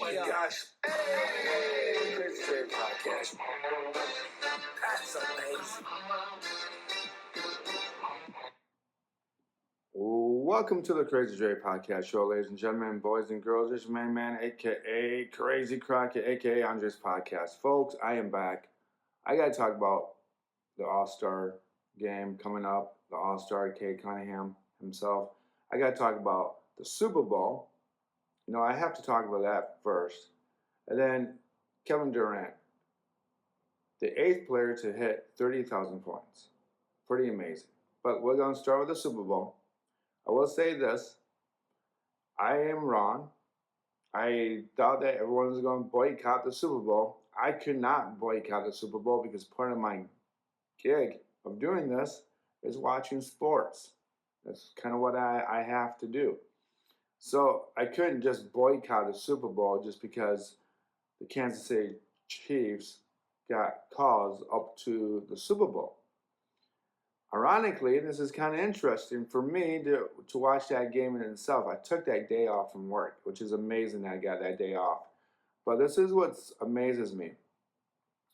my gosh. Hey, Crazy Trade Podcast. That's amazing. Welcome to the Crazy Dre Podcast Show, ladies and gentlemen, boys and girls. It's your main man, a.k.a. Crazy Crockett, a.k.a. Andres Podcast. Folks, I am back. I got to talk about the All-Star game coming up, the All-Star Cade Cunningham himself. I got to talk about the Super Bowl. You know, I have to talk about that first. And then Kevin Durant, the 8th player to hit 30,000 points. Pretty amazing. But we're going to start with the Super Bowl. I will say this. I am wrong. I thought that everyone was going to boycott the Super Bowl. I could not boycott the Super Bowl because part of my gig of doing this is watching sports. That's kind of what I have to do. So I couldn't just boycott the Super Bowl just because the Kansas City Chiefs got calls up to the Super Bowl. Ironically, this is kind of interesting for me to watch that game in itself. I took that day off from work, which is amazing that I got that day off. But this is what amazes me,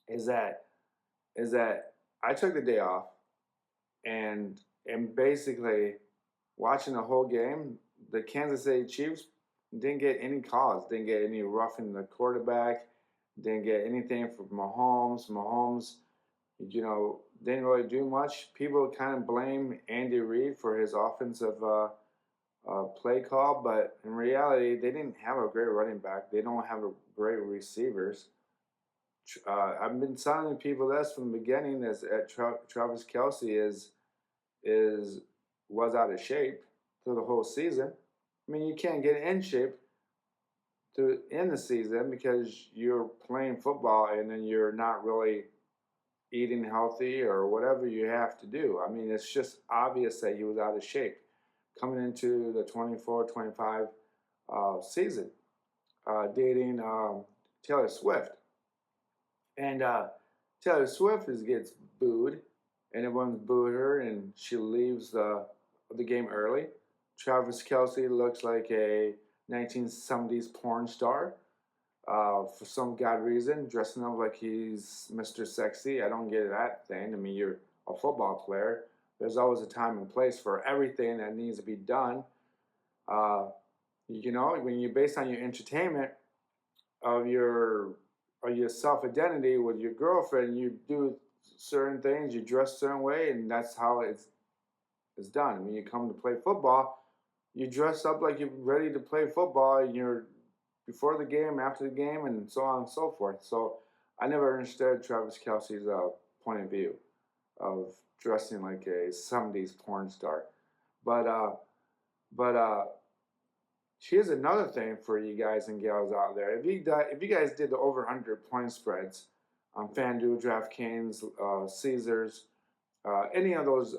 is that I took the day off and basically watching the whole game, the Kansas City Chiefs didn't get any calls, didn't get any roughing the quarterback, didn't get anything from Mahomes. Mahomes, you know, didn't really do much. People kind of blame Andy Reid for his offensive play call, but in reality, they didn't have a great running back. They don't have a great receivers. I've been telling people this from the beginning, is that Travis Kelce was out of shape through the whole season. I mean, you can't get in shape in the season because you're playing football and then you're not really eating healthy or whatever you have to do. I mean, it's just obvious that he was out of shape coming into the 24-25 season, dating Taylor Swift. And Taylor Swift gets booed, and everyone's booed her, and she leaves the game early. Travis Kelce looks like a 1970s porn star. For some god reason, dressing up like he's Mr. Sexy. I don't get that thing. I mean, you're a football player. There's always a time and place for everything that needs to be done. You know, when you're based on your entertainment of your self-identity with your girlfriend, you do certain things, you dress a certain way, and that's how it's done. When you come to play football, you dress up like you're ready to play football, and you're before the game, after the game, and so on and so forth. So I never understood Travis Kelce's point of view of dressing like a 70s porn star. But here's another thing for you guys and gals out there. If you guys did the over 100 point spreads on FanDuel, DraftKings, Caesars, any of those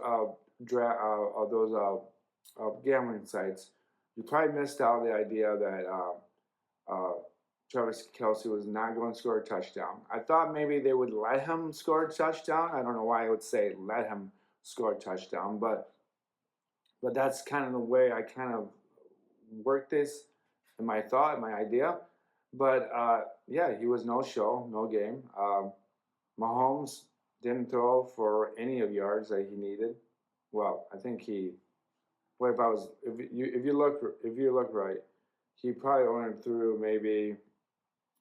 gambling sites, you probably missed out the idea that Travis Kelce was not going to score a touchdown. I thought maybe they would let him score a touchdown. I don't know why I would say let him score a touchdown, but that's kind of the way I kind of worked this in my thought, my idea. But yeah, he was no show, no game. Mahomes didn't throw for any of yards that he needed. Well, I think he. Well, if you look right, he probably only threw maybe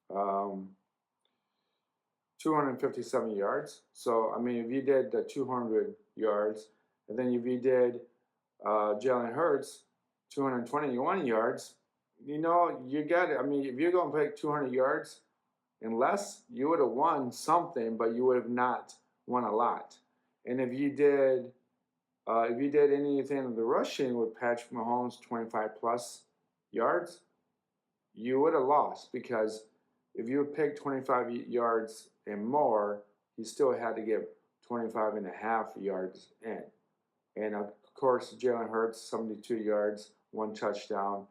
257 yards. So, I mean, if you did the 200 yards, and then if you did Jalen Hurts 221 yards, you know, you got it. I mean, if you're going to pick 200 yards and less, you would have won something, but you would have not won a lot. And if you did anything of the rushing with Patrick Mahomes 25 plus yards, you would have lost, because if you picked 25 yards and more, you still had to give 25 and a half yards in. And of course, Jalen Hurts, 72 yards, 1 touchdown.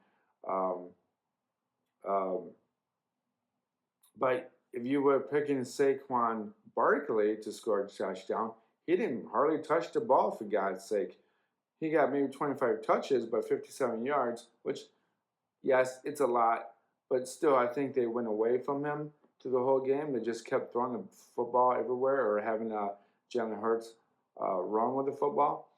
But if you were picking Saquon Barkley to score a touchdown, he didn't hardly touch the ball, for God's sake. He got maybe 25 touches, but 57 yards, which, yes, it's a lot. but still, I think they went away from him to the whole game. They just kept throwing the football everywhere or having Jalen Hurts run with the football.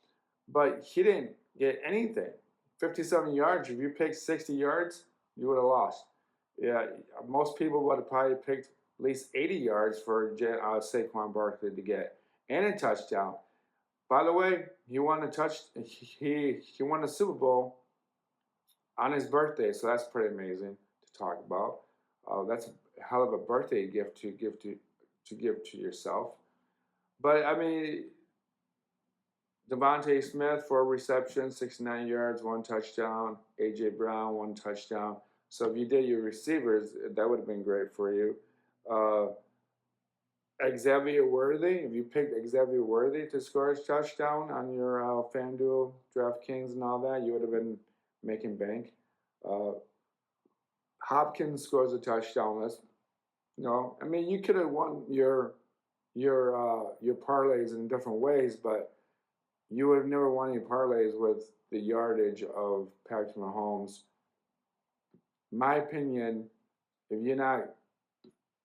But he didn't get anything. 57 yards. If you picked 60 yards, you would have lost. Yeah, most people would have probably picked at least 80 yards for Saquon Barkley to get and a touchdown. By the way, he won he won the Super Bowl on his birthday, so that's pretty amazing to talk about. That's a hell of a birthday gift to give to yourself. But I mean, Devontae Smith, 4 receptions, 69 yards, 1 touchdown. A.J. Brown, 1 touchdown. So if you did your receivers, that would have been great for you. Uh, Xavier Worthy, if you picked Xavier Worthy to score his touchdown on your FanDuel, DraftKings, and all that, you would have been making bank. Uh, Hopkins scores a touchdown. I mean, you could have won your parlays in different ways, but you would have never won any parlays with the yardage of Patrick Mahomes. My opinion, if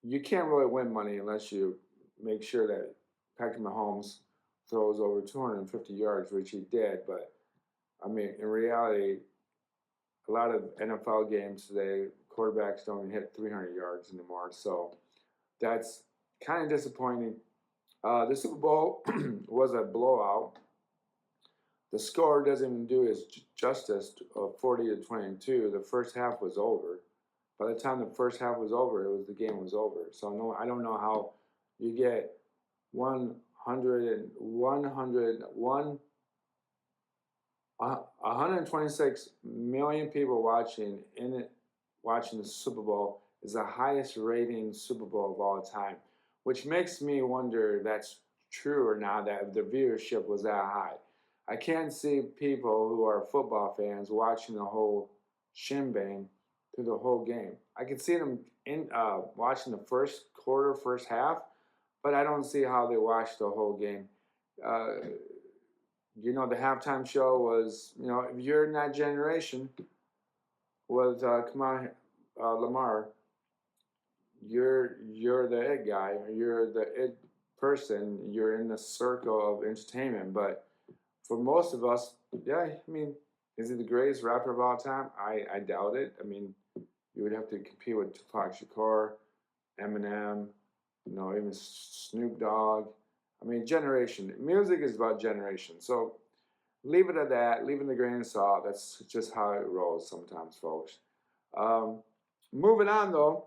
you can't really win money unless you make sure that Patrick Mahomes throws over 250 yards, which he did. But I mean, in reality, a lot of NFL games today, quarterbacks don't even hit 300 yards anymore. So that's kind of disappointing. The Super Bowl was a blowout. The score doesn't even do its justice of 40-22. The first half was over. By the time the first half was over, the game was over. So no, I don't know how you get 126 million people watching the Super Bowl is the highest rating Super Bowl of all time, which makes me wonder if that's true or not, that the viewership was that high. I can't see people who are football fans watching the whole shinbang through the whole game. I can see them watching the first quarter, first half, but I don't see how they watch the whole game. The halftime show was, if you're in that generation with Lamar, you're the it guy, you're the it person, you're in the circle of entertainment. But for most of us, yeah, I mean, is he the greatest rapper of all time? I doubt it. I mean, you would have to compete with Tupac Shakur, Eminem, even Snoop Dogg. I mean, generation. Music is about generation. So leave it at that. Leave it in the grain of salt. That's just how it rolls sometimes, folks. Moving on, though,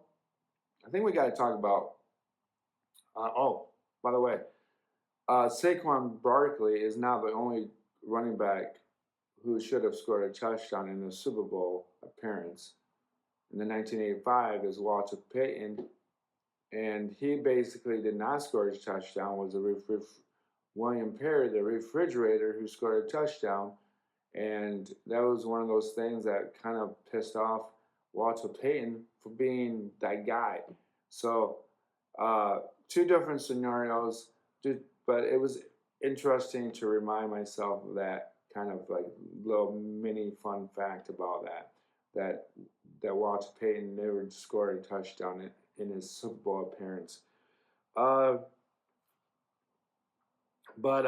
I think we got to talk about. By the way, Saquon Barkley is now the only running back who should have scored a touchdown in a Super Bowl appearance. In the 1985 is Walter Payton, and he basically did not score his touchdown. Was William Perry, the refrigerator, who scored a touchdown, and that was one of those things that kind of pissed off Walter Payton for being that guy. So, two different scenarios, but it was interesting to remind myself of that kind of like little mini fun fact about that Walter Payton never scored a touchdown in his Super Bowl appearance. But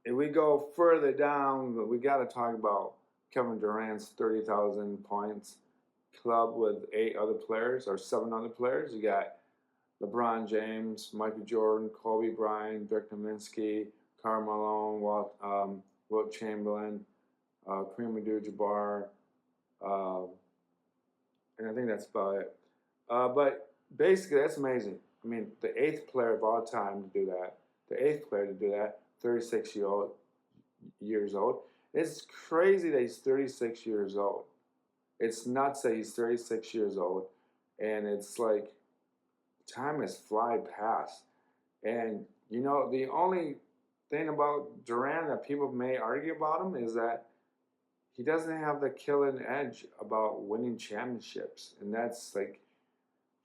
if we go further down, we got to talk about Kevin Durant's 30,000 points club with 8 other players or 7 other players. You got LeBron James, Michael Jordan, Kobe Bryant, Dirk Nowitzki, Karl Malone, Wilt Chamberlain, Kareem Abdul-Jabbar, and I think that's about it. But basically, that's amazing. I mean, the 8th player of all time to do that. The 8th player to do that, 36 years old. It's crazy that he's 36 years old. It's nuts that he's 36 years old. And it's like, time has flied past. And, the only thing about Durant that people may argue about him is that he doesn't have the killing edge about winning championships. And that's like,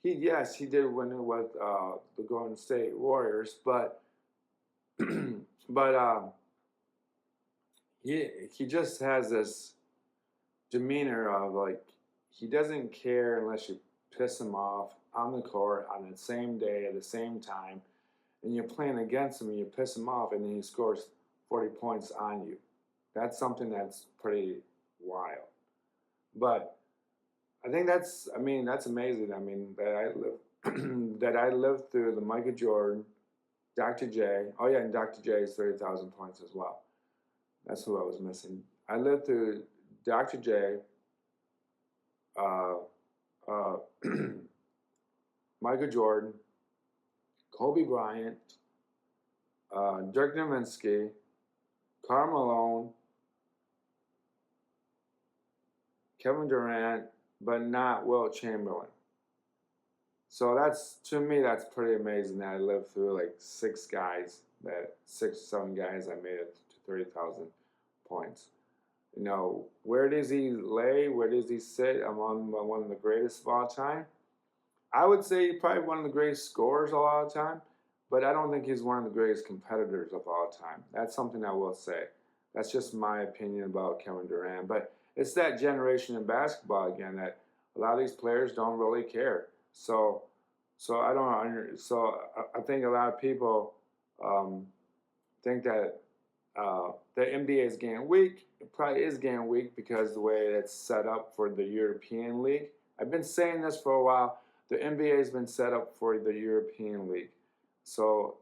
he did win it with the Golden State Warriors, but he just has this demeanor of like, he doesn't care unless you piss him off on the court on the same day at the same time, and you're playing against him and you piss him off, and then he scores 40 points on you. That's something that's pretty wild. But I think that's amazing. I mean, that I live that I lived through the Michael Jordan, Dr. J. Oh yeah, and Dr. J's 30,000 points as well. That's who I was missing. I lived through Dr. J, uh, uh, Michael Jordan, Kobe Bryant, Dirk Nowitzki, Karl Malone, Kevin Durant, but not Wilt Chamberlain. So to me, that's pretty amazing that I lived through like 7 guys I made it to 30,000 points. You know, where does he lay? Where does he sit among one of the greatest of all time? I would say probably one of the greatest scorers of all time, but I don't think he's one of the greatest competitors of all time. That's something I will say. That's just my opinion about Kevin Durant. But it's that generation in basketball again that a lot of these players don't really care. So I don't. So I think a lot of people think that the NBA is getting weak. It probably is getting weak because the way it's set up for the European League. I've been saying this for a while. The NBA has been set up for the European League. So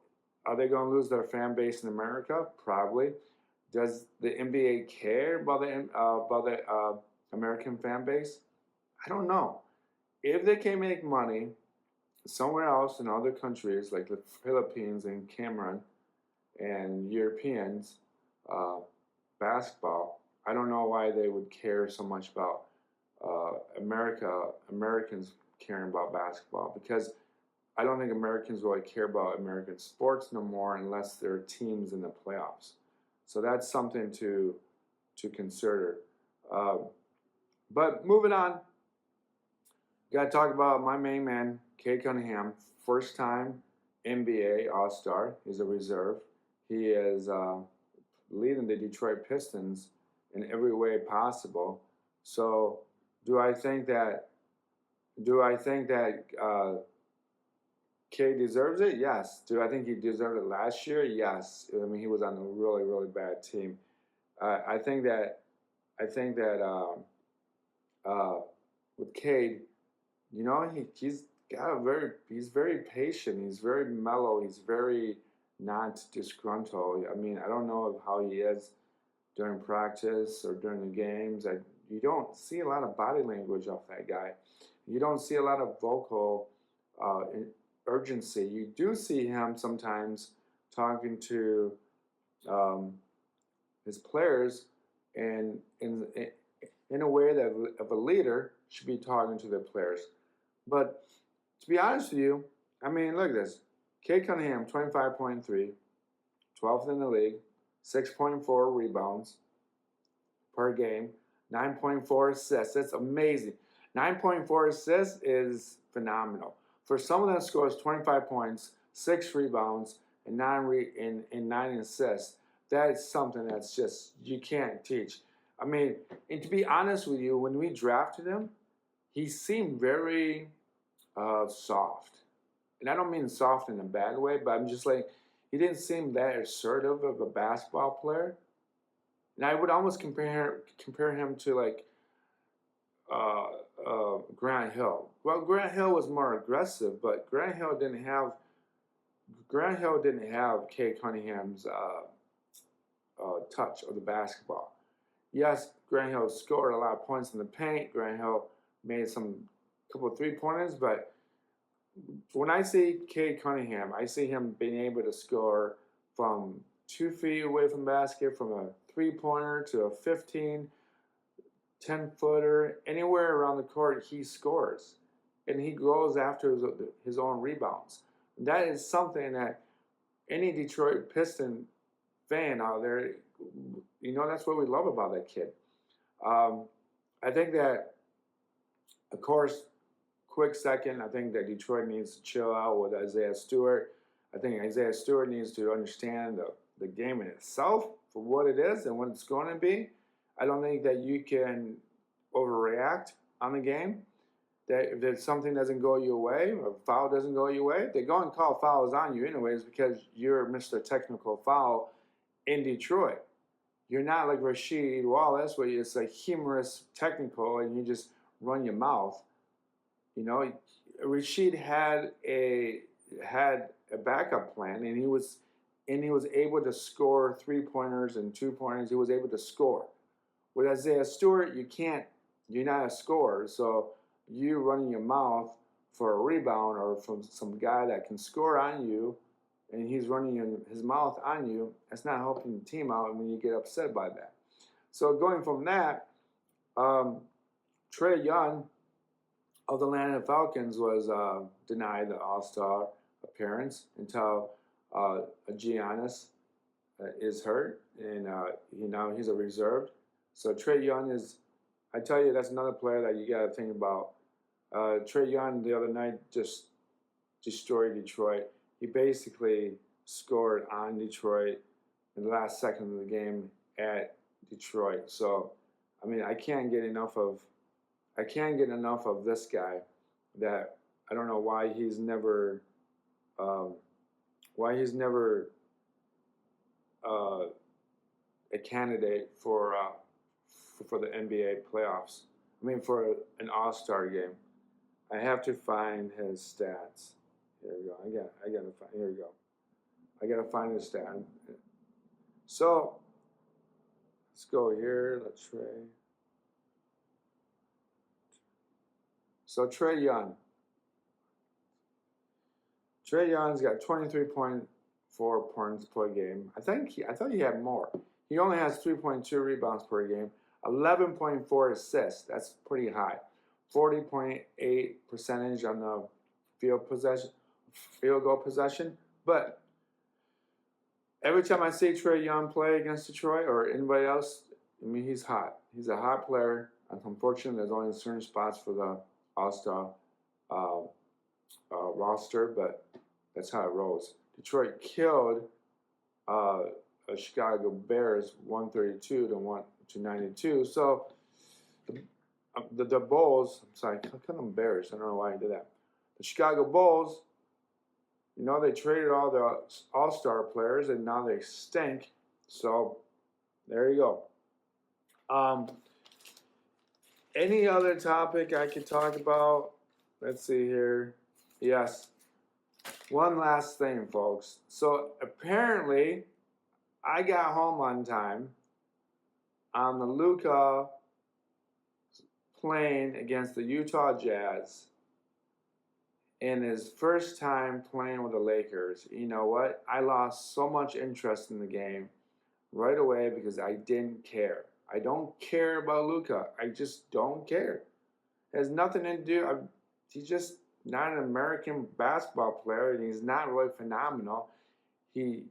are they going to lose their fan base in America? Probably. Does the NBA care about the American fan base? I don't know. If they can make money somewhere else in other countries like the Philippines and Cameroon and Europeans basketball, I don't know why they would care so much about Americans caring about basketball, because I don't think Americans really care about American sports no more unless there are teams in the playoffs. So that's something to consider. But moving on, got to talk about my main man, Cade Cunningham, first time NBA All-Star. He's a reserve. He is leading the Detroit Pistons in every way possible. So, do I think that Cade deserves it? Yes. Do I think he deserved it last year? Yes. I mean, he was on a really, really bad team. I think that with Cade, you know, he's very patient. He's very mellow. He's very not disgruntled. I mean, I don't know how he is during practice or during the games. You don't see a lot of body language off that guy. You don't see a lot of vocal urgency. You do see him sometimes talking to his players, and in a way that of a leader should be talking to their players. But to be honest with you, I mean, look at this. Cade Cunningham, 25.3, 12th in the league, 6.4 rebounds per game, 9.4 assists. That's amazing. 9.4 assists is phenomenal. For someone that scores 25 points, 6 rebounds, and 9 assists, that is something that's just, you can't teach. I mean, and to be honest with you, when we drafted him, he seemed very soft. And I don't mean soft in a bad way, but I'm just like, he didn't seem that assertive of a basketball player. And I would almost compare him to like Grant Hill. Well, Grant Hill was more aggressive, but Grant Hill didn't have Cade Cunningham's touch of the basketball. Yes, Grant Hill scored a lot of points in the paint. Grant Hill made couple of 3-pointers, but when I see Cade Cunningham, I see him being able to score from 2 feet away from basket, from a 3-pointer to a 15, 10-footer, anywhere around the court, he scores. And he goes after his own rebounds. That is something that any Detroit Piston fan out there, you know, that's what we love about that kid. I think that, of course, quick second, I think that Detroit needs to chill out with Isaiah Stewart. I think Isaiah Stewart needs to understand the game in itself for what it is and what it's going to be. I don't think that you can overreact on the game. if something doesn't go your way, or a foul doesn't go your way, they go and call fouls on you anyways because you're Mr. Technical Foul in Detroit. You're not like Rasheed Wallace, where it's like humorous technical and you just run your mouth. You know, Rasheed had a backup plan, and he was able to score 3-pointers and 2-pointers. He was able to score. With Isaiah Stewart, you can't. You're not a scorer, so you running your mouth for a rebound or from some guy that can score on you, and he's running his mouth on you. That's not helping the team out when you get upset by that. So going from that, Trae Young of the Atlanta Falcons was denied the All-Star appearance until Giannis is hurt, and he's a reserve. So Trae Young is, I tell you, that's another player that you got to think about. Trae Young the other night just destroyed Detroit. He basically scored on Detroit in the last second of the game at Detroit. So, I mean, I can't get enough of this guy. That I don't know why he's never a candidate for the NBA playoffs. I mean, for an All-Star game. I have to find his stats. Here we go. Here we go. I gotta find his stat. So let's go here. Let's try. So Trae Young. Trae Young's got 23.4 points per game. I thought he had more. He only has 3.2 rebounds per game, 11.4 assists. That's pretty high. 40.8% on the field goal possession. But every time I see Trae Young play against Detroit or anybody else, I mean, he's hot. He's a hot player. Unfortunately, there's only certain spots for the All-Star roster, but that's how it rolls. Detroit killed Chicago Bears 132 to 92. So the Bulls, I'm sorry, I call them Bears. I don't know why I did that. The Chicago Bulls, they traded all the All-Star players, and now they stink. So there you go. Any other topic I could talk about? Let's see here. Yes. One last thing, folks. So apparently, I got home on time on the Luka playing against the Utah Jazz in his first time playing with the Lakers. You know what? I lost so much interest in the game right away because I didn't care. I don't care about Luka. I just don't care. It has nothing to do. He's just not an American basketball player, and he's not really phenomenal. He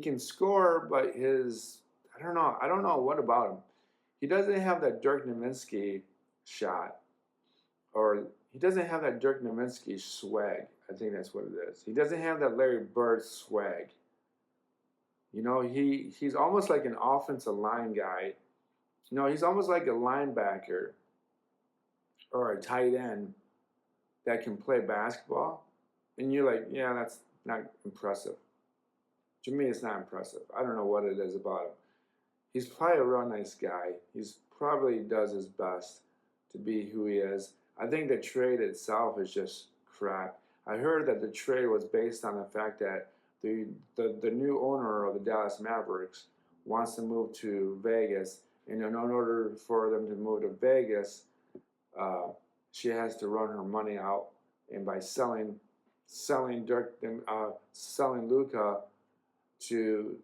can score, but I don't know what about him. He doesn't have that Dirk Nowitzki shot, or he doesn't have that Dirk Nowitzki swag. I think that's what it is. He doesn't have that Larry Bird swag. He's almost like an offensive line guy. He's almost like a linebacker or a tight end that can play basketball. And you're like, yeah, that's not impressive. To me, it's not impressive. I don't know what it is about him. He's probably a real nice guy. He's probably does his best to be who he is. I think the trade itself is just crap. I heard that the trade was based on the fact that the new owner of the Dallas Mavericks wants to move to Vegas, and in order for them to move to Vegas, she has to run her money out, and by selling Luka to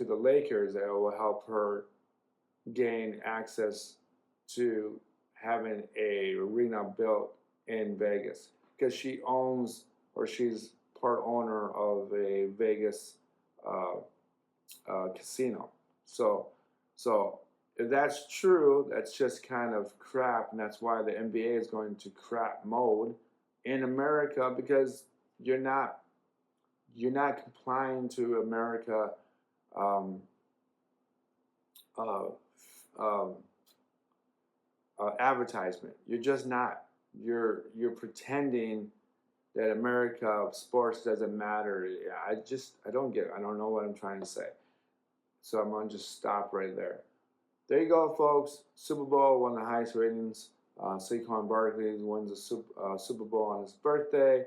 the Lakers, it will help her gain access to having a arena built in Vegas because she owns, or she's part owner of a Vegas casino. So if that's true, that's just kind of crap, and that's why the NBA is going to crap mode in America because you're not complying to America advertisement. You're just not. You're pretending that America sports doesn't matter. I don't get it. I don't know what I'm trying to say. So I'm gonna just stop right there. There you go, folks. Super Bowl, one of the highest ratings. Saquon Barkley wins the Super Bowl on his birthday.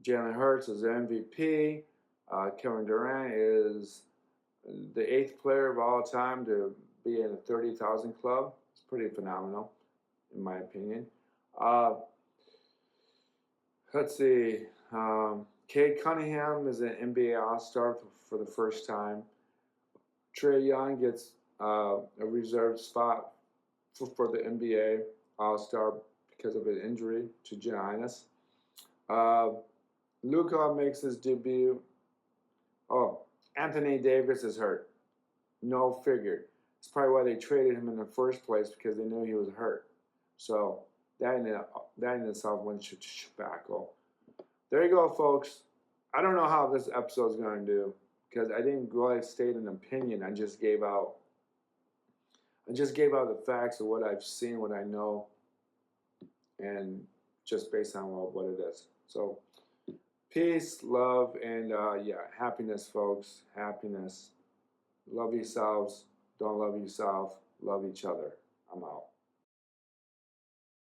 Jalen Hurts is the MVP. Kevin Durant is the 8th player of all time to be in the 30,000 club. It's pretty phenomenal, in my opinion. Uh, let's see. Cade Cunningham is an NBA All-Star for the first time. Trae Young gets a reserved spot for the NBA All-Star because of an injury to Giannis. Luka makes his debut. Oh, Anthony Davis is hurt. No figured. It's probably why they traded him in the first place, because they knew he was hurt. So that in itself went tobacco. There you go, folks. I don't know how this episode is going to do, because I didn't really state an opinion. I just gave out the facts of what I've seen, what I know, and just based on what it is. So peace, love, and happiness, folks. Happiness. Love yourselves. Don't love yourself. Love each other. I'm out.